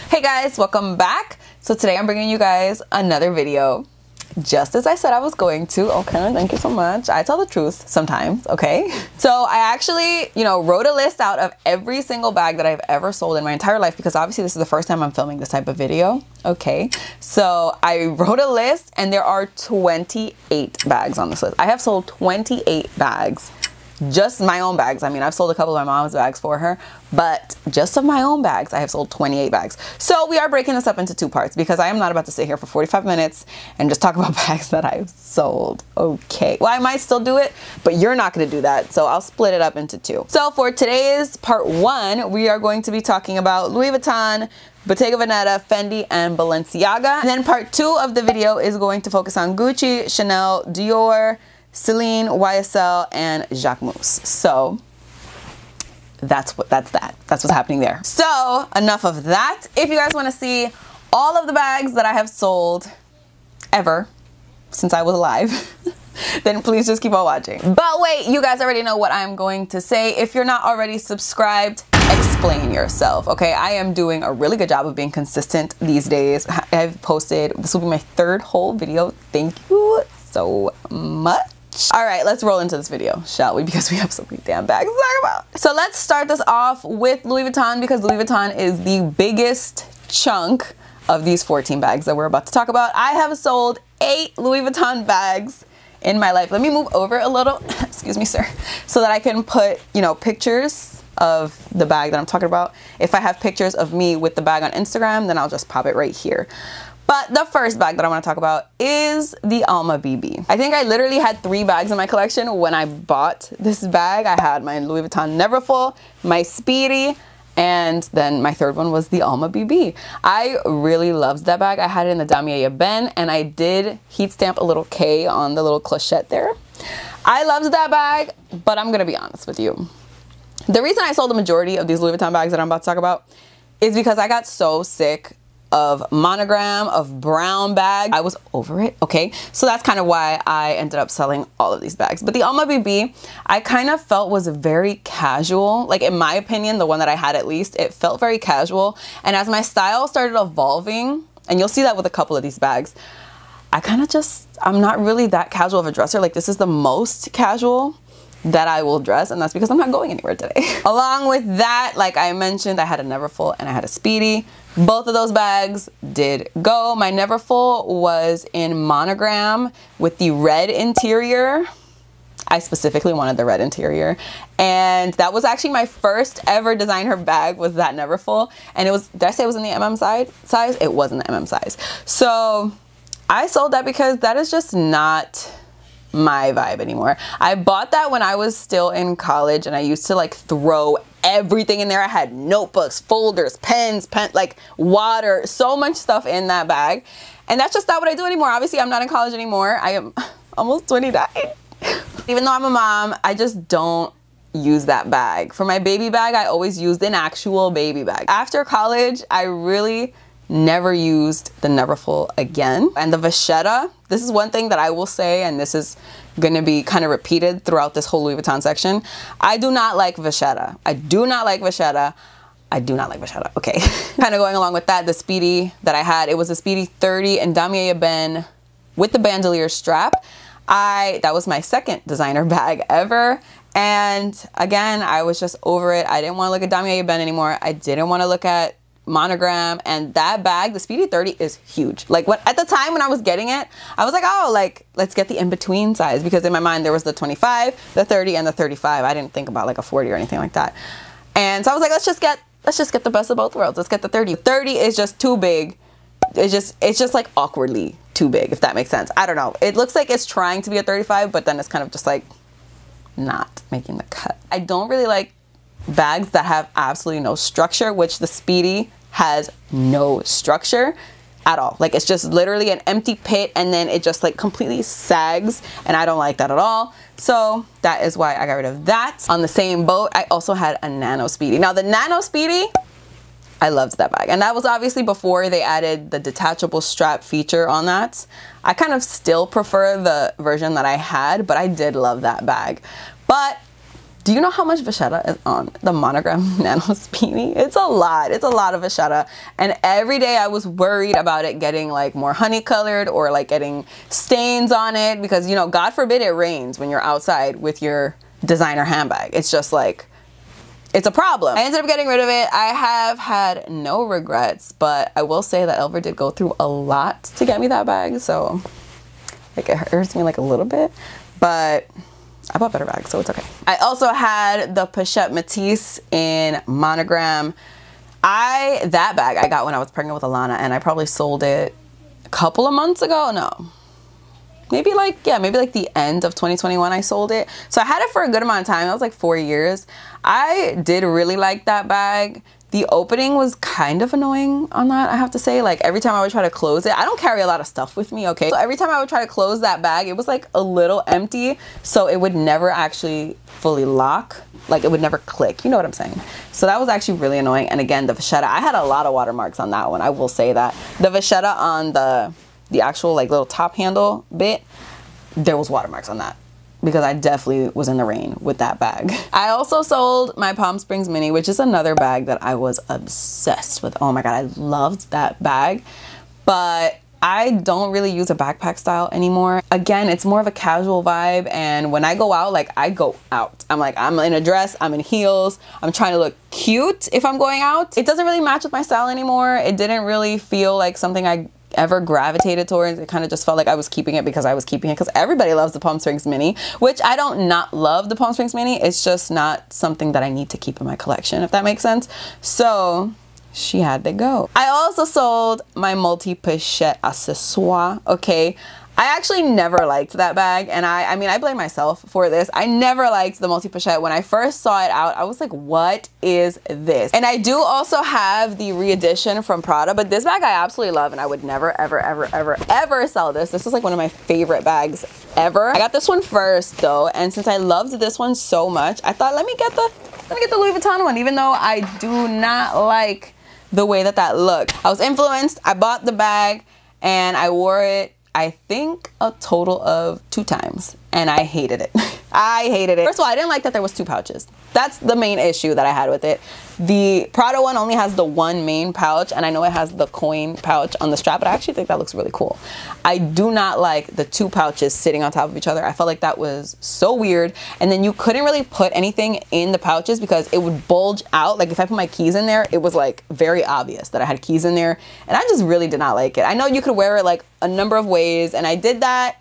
Hey guys, welcome back. So today I'm bringing you guys another video, just as I said I was going to. Okay, thank you so much. I tell the truth sometimes, okay? So I actually, wrote a list out of every single bag that I've ever sold in my entire life, because obviously this is the first time I'm filming this type of video, okay? So I wrote a list and there are 28 bags on this list. I have sold 28 bags. Just my own bags. I mean, I've sold a couple of my mom's bags for her, but just of my own bags, I have sold 28 bags. So we are breaking this up into two parts because I am not about to sit here for 45 minutes and just talk about bags that I've sold. Okay. Well, I might still do it, but you're not going to do that. So I'll split it up into two. So for today's part one, we are going to be talking about Louis Vuitton, Bottega Veneta, Fendi, and Balenciaga. And then part two of the video is going to focus on Gucci, Chanel, Dior, Celine, YSL, and Jacquemus. So that's what's happening there. So enough of that. If you guys want to see all of the bags that I have sold ever since I was alive, then please just keep on watching. But wait, you guys already know what I'm going to say. If you're not already subscribed, explain yourself, okay? I am doing a really good job of being consistent these days. I've posted, this will be my third whole video. Thank you so much. All right, let's roll into this video, shall we? Because we have so many damn bags to talk about. So let's start this off with Louis Vuitton, because Louis Vuitton is the biggest chunk of these 14 bags that we're about to talk about. I have sold 8 Louis Vuitton bags in my life. Let me move over a little, excuse me, sir, so that I can put, pictures of the bag that I'm talking about. If I have pictures of me with the bag on Instagram, then I'll just pop it right here. But the first bag that I want to talk about is the Alma Bb. I think I literally had 3 bags in my collection when I bought this bag. I had my Louis Vuitton Neverfull, my Speedy, and then my third one was the Alma Bb. I really loved that bag. I had it in the Damier Ben, and I did heat stamp a little K on the little clochette there. I loved that bag, but I'm gonna be honest with you. The reason I sold the majority of these Louis Vuitton bags that I'm about to talk about is because I got so sick of Monogram, of brown bag. I was over it, okay? So that's kind of why I ended up selling all of these bags. But the Alma Bb, I kind of felt was very casual. Like, in my opinion, the one that I had at least, it felt very casual. And as my style started evolving, and you'll see that with a couple of these bags, I kind of I'm not really that casual of a dresser. Like, this is the most casual that I will dress, and that's because I'm not going anywhere today. Along with that, like I mentioned, I had a Neverfull and I had a Speedy. Both of those bags did go. My Neverfull was in Monogram with the red interior. I specifically wanted the red interior, and that was actually my first ever designer bag, was that Neverfull. And it was, did I say it was in the MM size? It wasn't the MM size. So I sold that because that is just not my vibe anymore. I bought that when I was still in college, and I used to like throw everything in there. I had notebooks, folders, pens, like water, so much stuff in that bag. And that's just not what I do anymore. Obviously, I'm not in college anymore. I am almost 29. Even though I'm a mom, I just don't use that bag. For my baby bag, I always used an actual baby bag. After college, I really never used the Neverfull again. And the Vachetta, this is one thing that I will say, and this is gonna be kind of repeated throughout this whole Louis Vuitton section. I do not like Vachetta. I do not like Vachetta. I do not like Vachetta, okay. Kind of going along with that, the Speedy that I had, it was a Speedy 30 and Damier Ben with the bandolier strap. That was my second designer bag ever. And again, I was just over it. I didn't want to look at Damier Ben anymore. I didn't want to look at Monogram, and that bag, the Speedy 30, is huge. Like, at the time when I was getting it, I was like, oh, like, let's get the in-between size, because in my mind there was the 25, the 30, and the 35. I didn't think about like a 40 or anything like that. And so I was like, let's just get the best of both worlds. Let's get the 30. 30 is just too big. It's just like awkwardly too big, if that makes sense. I don't know. It looks like it's trying to be a 35, but then it's kind of just like not making the cut. I don't really like bags that have absolutely no structure, which the Speedy has no structure at all. Like, it's just literally an empty pit, and then it just like completely sags, and I don't like that at all. So that is why I got rid of that. On the same boat, I also had a Nano Speedy. Now the Nano Speedy, I loved that bag, and that was obviously before they added the detachable strap feature on that. I kind of still prefer the version that I had, but I did love that bag. But Do you know how much vachetta is on the Monogram Nano Speedy? It's a lot. It's a lot of vachetta. And every day I was worried about it getting like more honey colored or like getting stains on it because, you know, God forbid it rains when you're outside with your designer handbag. It's just like, it's a problem. I ended up getting rid of it. I have had no regrets, but I will say that Elver did go through a lot to get me that bag. So like it hurts me like a little bit, but I bought better bags, so it's okay. I also had the Pushup Matisse in Monogram. That bag I got when I was pregnant with Alana, and I probably sold it a couple of months ago. No, maybe like the end of 2021 I sold it. So I had it for a good amount of time. That was like 4 years. I did really like that bag. The opening was kind of annoying on that, I have to say. Like every time I would try to close it, I don't carry a lot of stuff with me, okay? So every time I would try to close that bag, it was like a little empty, so it would never actually fully lock. Like it would never click, you know what I'm saying? So that was actually really annoying. And again, the vachetta, I had a lot of watermarks on that one, I will say that. The vachetta on the actual like little top handle bit, there was watermarks on that, because I definitely was in the rain with that bag. I also sold my Palm Springs Mini, which is another bag that I was obsessed with. Oh my God, I loved that bag, but I don't really use a backpack style anymore. Again, it's more of a casual vibe, and when I go out, like I go out. I'm like, I'm in a dress, I'm in heels, I'm trying to look cute if I'm going out. It doesn't really match with my style anymore. It didn't really feel like something I ever gravitated towards. It kind of just felt like I was keeping it because I was keeping it, because everybody loves the Palm Springs Mini, which I don't not love the Palm Springs Mini. It's just not something that I need to keep in my collection, if that makes sense. So she had to go. I also sold my multi-pochette accessoire, okay? I actually never liked that bag, and I mean, I blame myself for this. I never liked the multi-pochette. When I first saw it out, I was like, what is this? And I do also have the re-edition from Prada, but this bag I absolutely love, and I would never, ever, ever, ever, ever sell this. This is like one of my favorite bags ever. I got this one first though, and since I loved this one so much, I thought, let me get the Louis Vuitton one, even though I do not like the way that that looked. I was influenced, I bought the bag, and I wore it, I think, a total of 2 times, and I hated it. I hated it. First of all, I didn't like that there was 2 pouches. That's the main issue that I had with it. The Prada one only has the 1 main pouch, and I know it has the coin pouch on the strap, but I actually think that looks really cool. I do not like the 2 pouches sitting on top of each other. I felt like that was so weird, and then you couldn't really put anything in the pouches because it would bulge out. Like if I put my keys in there, it was like very obvious that I had keys in there, and I just really did not like it. I know you could wear it like a number of ways, and I did that.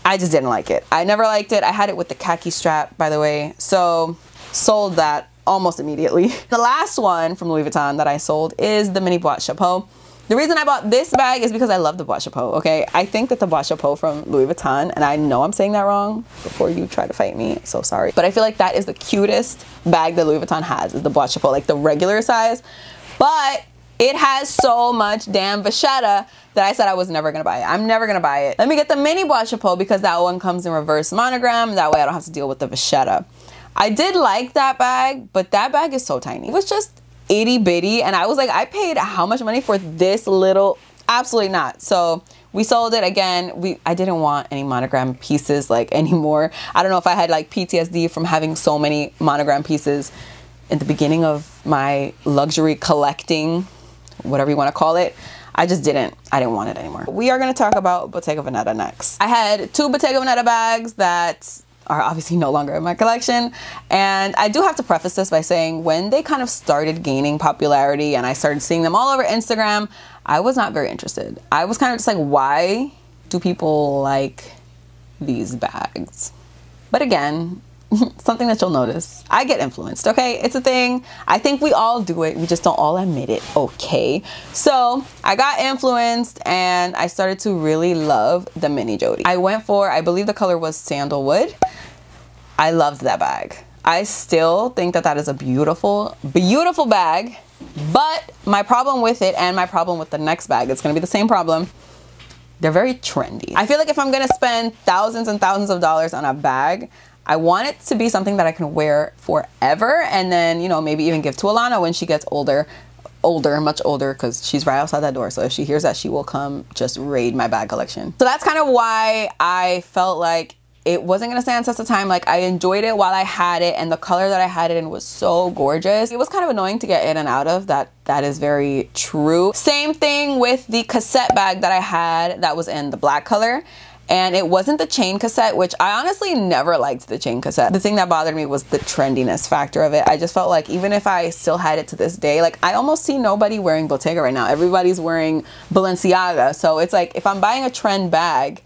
I just didn't like it. I never liked it. I had it with the khaki strap, by the way, so sold that almost immediately. The last one from Louis Vuitton that I sold is the mini boîte chapeau. The reason I bought this bag is because I love the boîte chapeau, okay? I think that the boîte chapeau from Louis Vuitton, and I know I'm saying that wrong before you try to fight me, so sorry, but I feel like that is the cutest bag that Louis Vuitton has, is the boîte chapeau, like the regular size, but it has so much damn vachetta that I said I was never gonna buy it. I'm never gonna buy it. Let me get the mini boîte chapeau because that one comes in reverse monogram. That way I don't have to deal with the vachetta. I did like that bag, but that bag is so tiny. It was just itty bitty, and I was like, I paid how much money for this little? Absolutely not. So we sold it again. I didn't want any monogram pieces like anymore. I don't know if I had like PTSD from having so many monogram pieces in the beginning of my luxury collecting, whatever you want to call it. I didn't want it anymore. We are going to talk about Bottega Veneta next. I had 2 Bottega Veneta bags that are obviously no longer in my collection, and I do have to preface this by saying when they kind of started gaining popularity and I started seeing them all over Instagram, I was not very interested. I was kind of just like, why do people like these bags? But again, something that you'll notice, I get influenced, okay? It's a thing. I think we all do it. We just don't all admit it, okay? So I got influenced and I started to really love the mini Jody. I went for, I believe the color was sandalwood. I loved that bag. I still think that that is a beautiful, beautiful bag, but my problem with it and my problem with the next bag, it's gonna be the same problem. They're very trendy. I feel like if I'm gonna spend thousands and thousands of dollars on a bag, I want it to be something that I can wear forever, and then, you know, maybe even give to Alana when she gets older, much older, because she's right outside that door. So if she hears that, she will come just raid my bag collection. So that's kind of why I felt like it wasn't gonna stand the test of time. Like, I enjoyed it while I had it, and the color that I had it in was so gorgeous. It was kind of annoying to get in and out of. That is very true. Same thing with the cassette bag that I had that was in the black color. And it wasn't the chain cassette, which I honestly never liked the chain cassette. The thing that bothered me was the trendiness factor of it. I just felt like even if I still had it to this day, like I almost see nobody wearing Bottega right now. Everybody's wearing Balenciaga. So it's like if I'm buying a trend bag,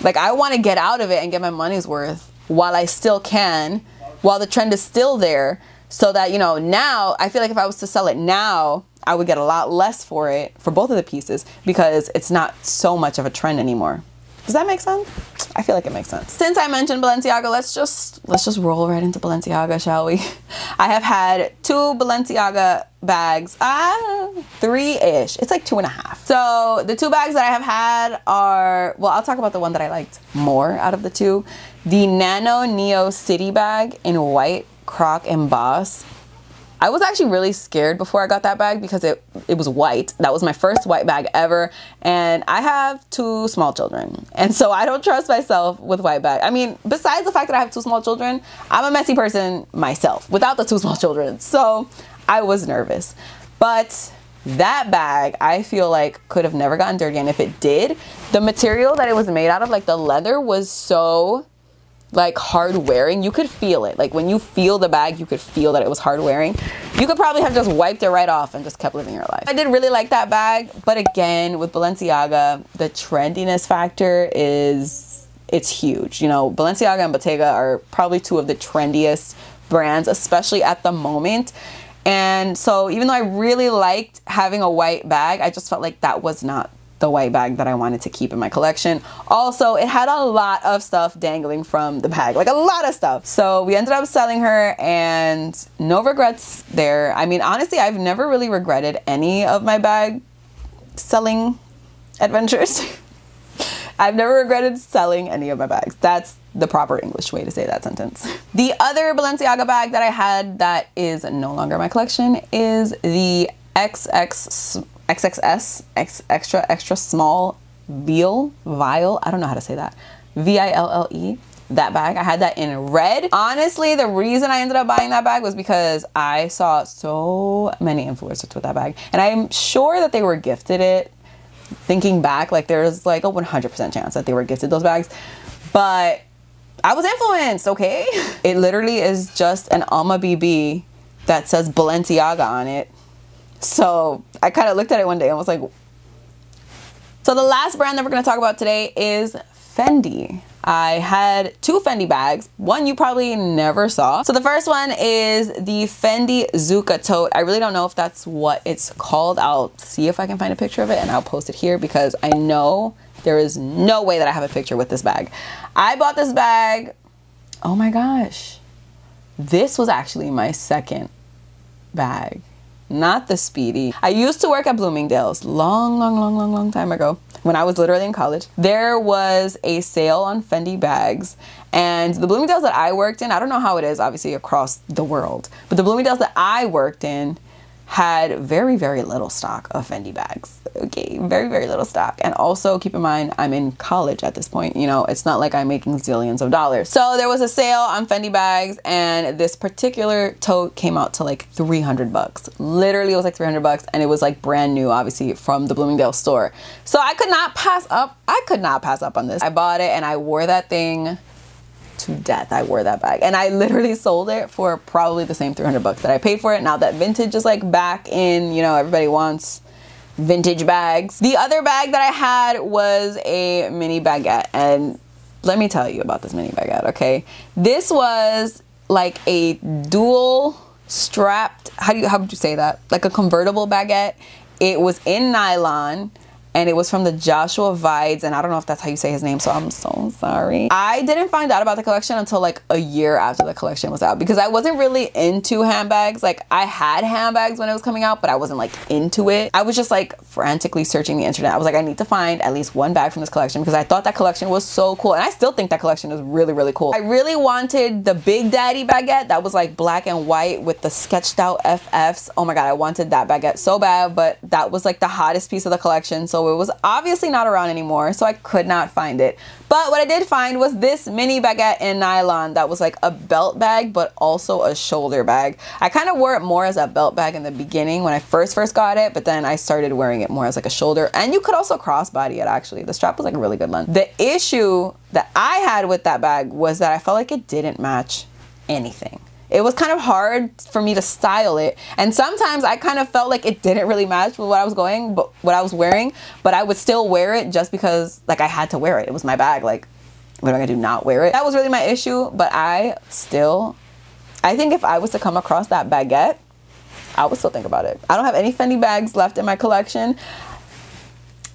like I want to get out of it and get my money's worth while I still can, while the trend is still there, so that, you know, now I feel like if I was to sell it now, I would get a lot less for it, for both of the pieces, because it's not so much of a trend anymore. Does that make sense? I feel like it makes sense. Since I mentioned Balenciaga, let's just roll right into Balenciaga, shall we? I have had 2 Balenciaga bags, 3-ish. It's like 2.5. So the 2 bags that I have had are, well, I'll talk about the one that I liked more out of the 2. The Nano Speedy bag in white, croc, emboss. I was actually really scared before I got that bag because it was white. That was my first white bag ever. And I have 2 small children. And so I don't trust myself with white bag. I mean, besides the fact that I have 2 small children, I'm a messy person myself without the 2 small children. So I was nervous. But that bag, I feel like could have never gotten dirty. And if it did, the material that it was made out of, like the leather, was so like hard wearing. You could feel it. Like when you feel the bag, you could feel that it was hard wearing. You could probably have just wiped it right off and just kept living your life. I did really like that bag, but again, with Balenciaga, the trendiness factor it's huge. You know, Balenciaga and Bottega are probably 2 of the trendiest brands, especially at the moment. And so even though I really liked having a white bag, I just felt like that was not the white bag that I wanted to keep in my collection. Also, it had a lot of stuff dangling from the bag, like a lot of stuff. So we ended up selling her, and no regrets there. I mean, honestly, I've never really regretted any of my bag selling adventures. I've never regretted selling any of my bags. That's the proper English way to say that sentence. The other Balenciaga bag that I had that is no longer in my collection is the XXS extra small vial. I don't know how to say that. VILLE. That bag. I had that in red. Honestly, the reason I ended up buying that bag was because I saw so many influencers with that bag, and I'm sure that they were gifted it. Thinking back, like there's like a 100% chance that they were gifted those bags, but I was influenced, okay? It literally is just an Alma Bb that says Balenciaga on it. So I kind of looked at it one day and was like, so the last brand that we're going to talk about today is Fendi. I had 2 Fendi bags. One you probably never saw. So the first one is the Fendi Zuka tote. I really don't know if that's what it's called. I'll see if I can find a picture of it and I'll post it here, because I know there is no way that I have a picture with this bag. I bought this bag. Oh my gosh. This was actually my second bag. Not the Speedy. I used to work at Bloomingdale's long time ago when I was literally in college. There was a sale on Fendi bags, and the Bloomingdale's that I worked in, I don't know how it is obviously across the world, but the Bloomingdale's that I worked in had very little stock of Fendi bags. Okay, very little stock. And also keep in mind, I'm in college at this point. You know, it's not like I'm making zillions of dollars. So there was a sale on Fendi bags, and this particular tote came out to like 300 bucks. Literally, it was like 300 bucks, and it was like brand new, obviously from the Bloomingdale's store. So I could not pass up. I could not pass up on this. I bought it and I wore that thing to death. I wore that bag, and I literally sold it for probably the same 300 bucks that I paid for it. Now that vintage is like back in, you know, everybody wants vintage bags. The other bag that I had was a mini baguette, and let me tell you about this mini baguette, okay? This was like a dual strapped, how would you say that? Like a convertible baguette. It was in nylon, and it was from the Joshua Vides, and I don't know if that's how you say his name, so I'm so sorry. I didn't find out about the collection until like a year after the collection was out, because I wasn't really into handbags. Like, I had handbags when it was coming out, but I wasn't like into it. I was just like frantically searching the internet. I was like, I need to find at least one bag from this collection, because I thought that collection was so cool, and I still think that collection is really cool. I really wanted the Big Daddy baguette that was like black and white with the sketched out FFs. Oh my god, I wanted that baguette so bad, but that was like the hottest piece of the collection, so so it was obviously not around anymore, so I could not find it. But what I did find was this mini baguette in nylon that was like a belt bag, but also a shoulder bag. I kind of wore it more as a belt bag in the beginning when I first got it, but then I started wearing it more as like a shoulder, and you could also crossbody it actually. The strap was like a really good length. The issue that I had with that bag was that I felt like it didn't match anything. It was kind of hard for me to style it, and sometimes I kind of felt like it didn't really match with what I was wearing, but I would still wear it just because like I had to wear it. It was my bag. Like, what am I gonna do, not wear it? That was really my issue. But I think if I was to come across that baguette, I would still think about it. I don't have any Fendi bags left in my collection,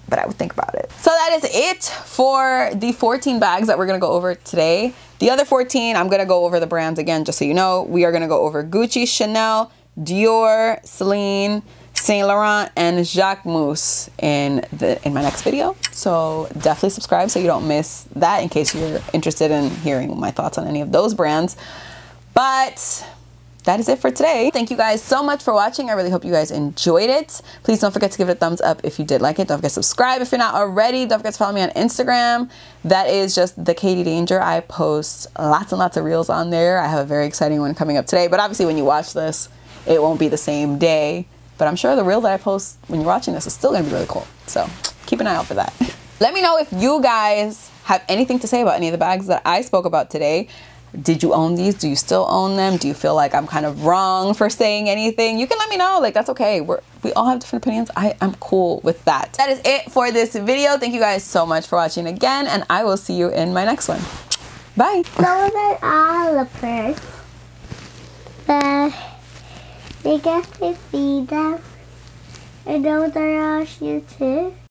but I would think about it. So that is it for the 14 bags that we're gonna go over today. The other 14, I'm gonna go over the brands again, just so you know. We are gonna go over Gucci, Chanel, Dior, Celine, Saint Laurent, and Jacquemus in my next video. So definitely subscribe so you don't miss that, in case you're interested in hearing my thoughts on any of those brands. But that is it for today. Thank you guys so much for watching. I really hope you guys enjoyed it. Please don't forget to give it a thumbs up if you did like it. Don't forget to subscribe if you're not already. Don't forget to follow me on Instagram. That is just the Katie Danger. I post lots and lots of reels on there. I have a very exciting one coming up today, but obviously when you watch this, it won't be the same day. But I'm sure the reel that I post when you're watching this is still gonna be really cool. So keep an eye out for that. Let me know if you guys have anything to say about any of the bags that I spoke about today. Did you own these? Do you still own them? Do you feel like I'm kind of wrong for saying anything? You can let me know. Like, that's okay. We all have different opinions. I'm cool with that. That is it for this video. Thank you guys so much for watching again, and I will see you in my next one. Bye. Those are all the purse. But they get to see them. And those are all shoes too.